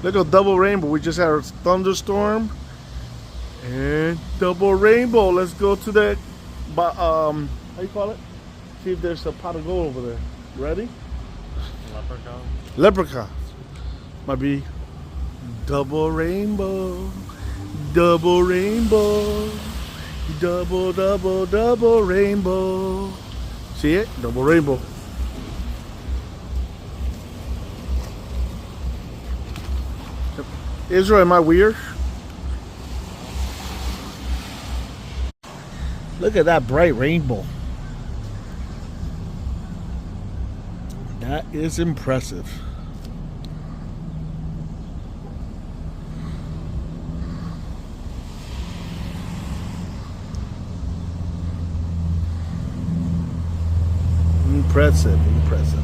Look at double rainbow. We just had a thunderstorm and double rainbow. Let's go to that. How you call it? See if there's a pot of gold over there. Ready? Leprechaun. Leprechaun. Might be double rainbow. Double rainbow. Double, double, double rainbow. See it? Double rainbow. Israel, am I weird? Look at that bright rainbow. That is impressive. Impressive, impressive.